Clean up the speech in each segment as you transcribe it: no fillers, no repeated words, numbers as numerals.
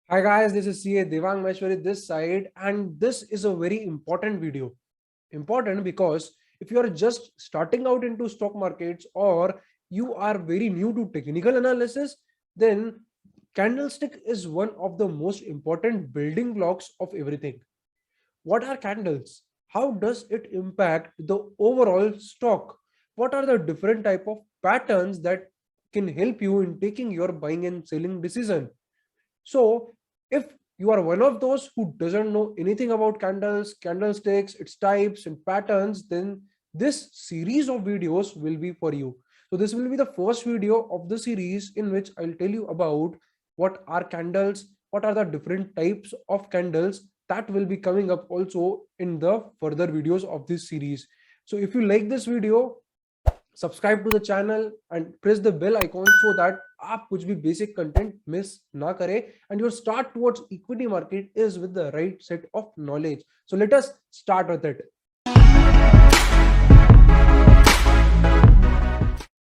Hi guys, this is CA Devang Maheshwari this side, and this is a very important video. Important because if you are just starting out into stock markets or you are very new to technical analysis, then candlestick is one of the most important building blocks of everything. What are candles? How does it impact the overall stock? What are the different type of patterns that can help you in taking your buying and selling decision? So, if you are one of those who doesn't know anything about candles, candlesticks, its types and patterns, then this series of videos will be for you. So, this will be the first video of the series in which I'll tell you about what are candles, what are the different types of candles that will be coming up also in the further videos of this series. So, if you like this video, subscribe to the channel and press the bell icon so that आप कुछ भी basic content miss ना करें and your start towards equity market is with the right set of knowledge so let us start with it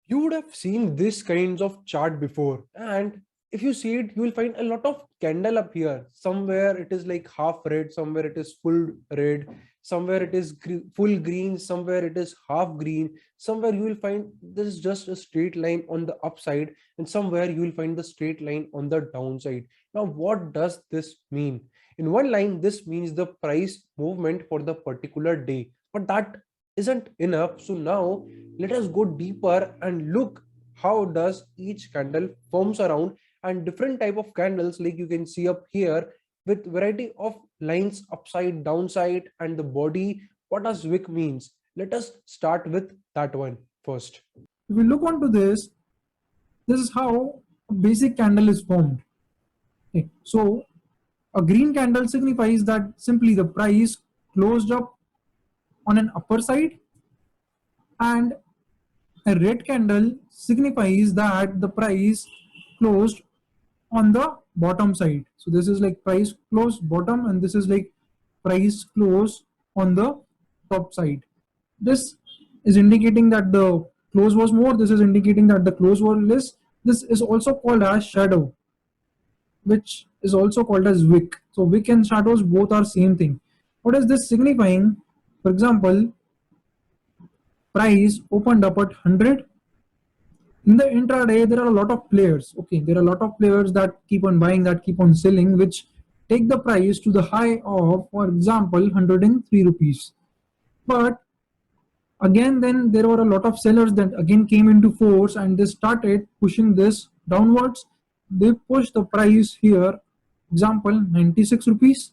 you would have seen this kinds of chart before, and if you see it you will find a lot of candle up here. Somewhere it is like half red, somewhere it is full red, somewhere it is full green, somewhere it is half green, somewhere you will find this is just a straight line on the upside, and somewhere you will find the straight line on the downside. Now what does this mean? In one line this means the price movement for the particular day, but that isn't enough. So now let us go deeper and look how does each candle forms around, and different type of candles like you can see up here with variety of lines upside downside and the body. What does wick means? Let us start with that one first. If we look onto this is how a basic candle is formed. Okay. So a green candle signifies that simply the price closed up on an upper side, and a red candle signifies that the price closed on the bottom side. So this is like price close bottom, and this is like price close on the top side. This is indicating that the close was more, this is indicating that the close was less. This is also called as shadow, which is also called as wick. So wick and shadows both are same thing. What is this signifying? For example, price opened up at 100. In the intraday there are a lot of players. Okay, there are a lot of players that keep on buying, that keep on selling, which take the price to the high of, for example, 103 rupees. But again then there were a lot of sellers that again came into force, and they started pushing this downwards. They pushed the price here, example 96 rupees.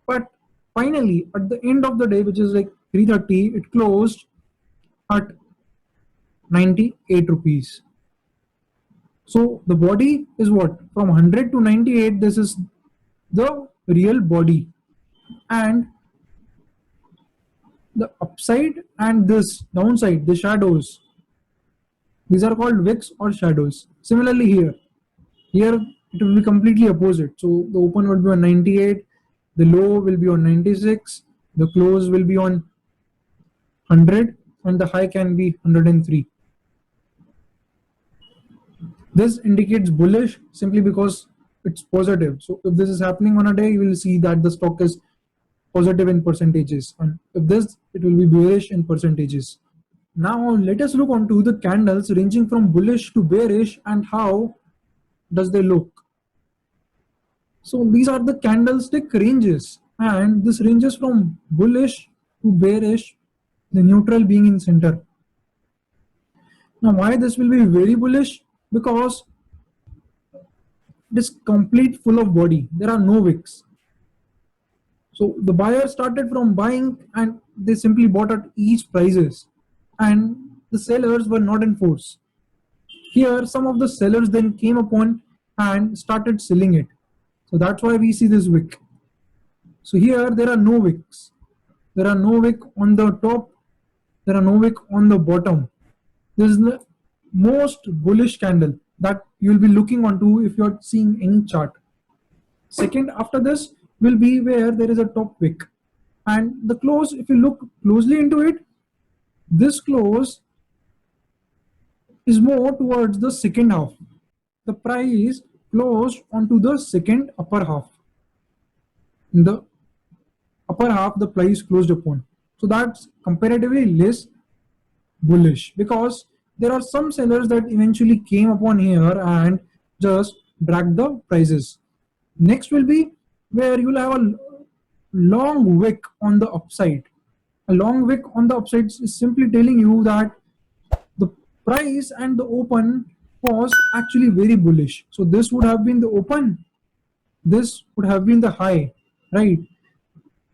But finally at the end of the day, which is like 3:30, it closed at 98 rupees. So the body is what? From 100 to 98, this is the real body. And the upside and this downside, the shadows, these are called wicks or shadows. Similarly here it will be completely opposite. So the open will be on 98, the low will be on 96, the close will be on 100, and the high can be 103. This indicates bullish simply because it's positive. So if this is happening on a day, you will see that the stock is positive in percentages, and if this, it will be bearish in percentages. Now let us look onto the candles ranging from bullish to bearish and how does they look. So these are the candlestick ranges, and this ranges from bullish to bearish, the neutral being in center. Now why this will be very bullish? Because it is complete full of body, there are no wicks. So the buyer started from buying and they simply bought at each prices, and the sellers were not in force. Here some of the sellers then came upon and started selling it. So that's why we see this wick. So here there are no wicks. There are no wick on the top. There are no wick on the bottom. This is the most bullish candle that you will be looking onto if you are seeing any chart. Second after this will be where there is a top wick, and the close, if you look closely into it, this close is more towards the second half. The price closed onto the second upper half. In the upper half, the price closed upon. So that's comparatively less bullish, because there are some sellers that eventually came upon here and just dragged the prices. Next will be where you'll have a long wick on the upside. A long wick on the upside is simply telling you that the price and the open was actually very bullish. So this would have been the open, this would have been the high, right?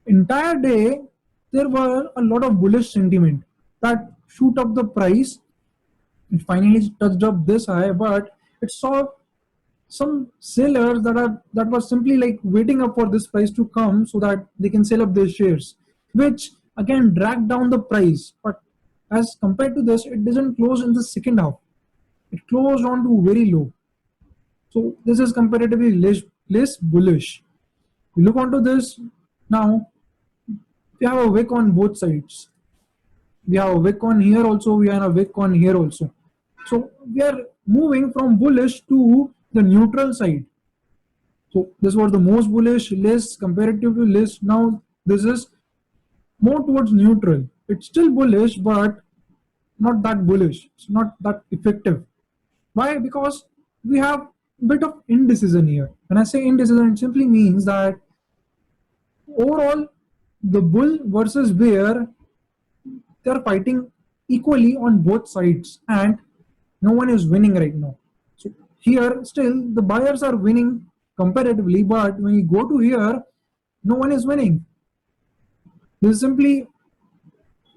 Entire day there were a lot of bullish sentiment that shoot up the price. It finally touched up this high, but it saw some sellers that were simply like waiting up for this price to come so that they can sell up their shares, which again dragged down the price. But as compared to this, it doesn't close in the second half, it closed on to very low. So this is comparatively less bullish. We look onto this now. We have a wick on both sides. We have a wick on here also, we have a wick on here also. So we are moving from bullish to the neutral side. So this was the most bullish, less comparatively less. Now this is more towards neutral. It's still bullish, but not that bullish. It's not that effective. Why? Because we have a bit of indecision here. When I say indecision, it simply means that overall the bull versus bear, they are fighting equally on both sides and no one is winning right now. So here still the buyers are winning comparatively, but when you go to here, no one is winning. This is simply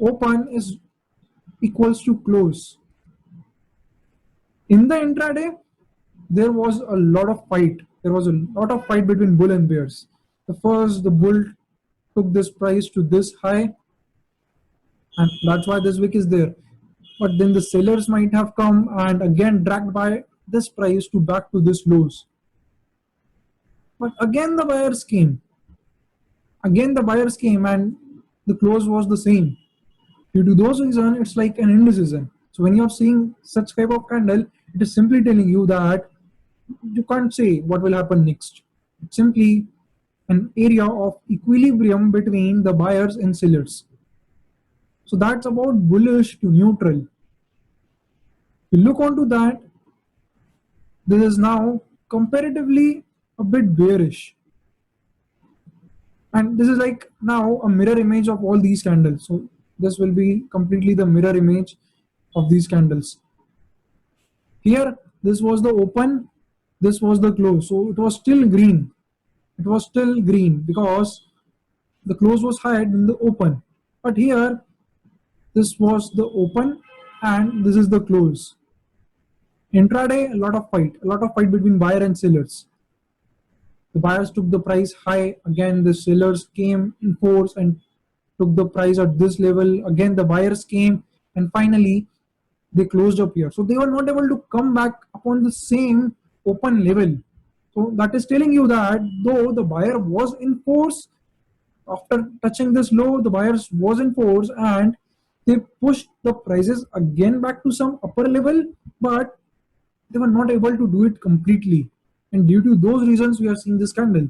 open is equals to close. In the intraday, there was a lot of fight. There was a lot of fight between bull and bears. The bull took this price to this high, and that's why this wick is there. But then the sellers might have come and again dragged by this price to back to this lows. But again the buyers came. Again the buyers came and the close was the same. Due to those reasons, it's like an indecision. So when you're seeing such type of candle, it is simply telling you that you can't say what will happen next. It's simply an area of equilibrium between the buyers and sellers. So that's about bullish to neutral. We look onto that, this is now comparatively a bit bearish. And this is like now a mirror image of all these candles. So this will be completely the mirror image of these candles. Here, this was the open, this was the close. So it was still green. It was still green because the close was higher than the open. But here, this was the open and this is the close. Intraday, a lot of fight between buyer and sellers. The buyers took the price high. Again, the sellers came in force and took the price at this level. Again, the buyers came and finally they closed up here. So they were not able to come back upon the same open level. So that is telling you that though the buyer was in force, after touching this low, the buyers was in force and they pushed the prices again back to some upper level, but they were not able to do it completely. And due to those reasons, we are seeing this candle.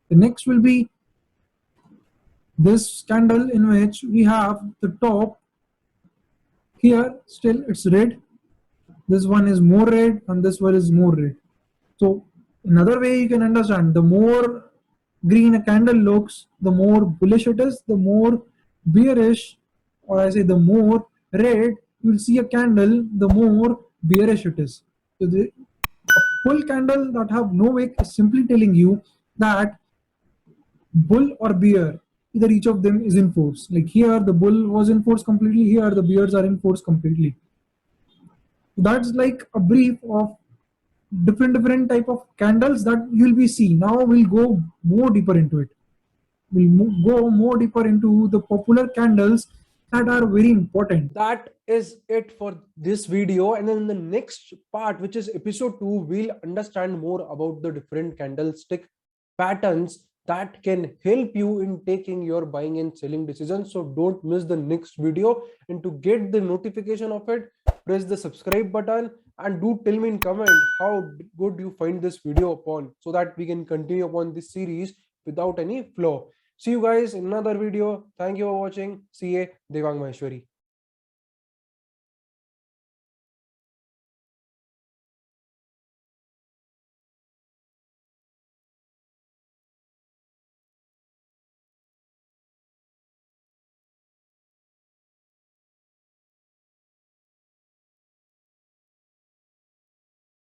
The next will be this candle in which we have the top here, still it's red. This one is more red and this one is more red. So another way you can understand, the more green a candle looks, the more bullish it is, the more bearish, or I say the more red you will see a candle, the more bearish it is. So a full candle that have no wick is simply telling you that bull or bear, either each of them is in force. Like here the bull was in force completely, here the bears are in force completely. That's like a brief of different type of candles that you'll be seeing. Now we'll go more deeper into it. We'll go more deeper into the popular candles that are very important. That is it for this video, and then in the next part, which is episode 2, we'll understand more about the different candlestick patterns that can help you in taking your buying and selling decisions. So don't miss the next video, and to get the notification of it, press the subscribe button, and do tell me in comment how good you find this video upon, so that we can continue upon this series without any flaw. See you guys in another video. Thank you for watching. CA Devang Maheshwari.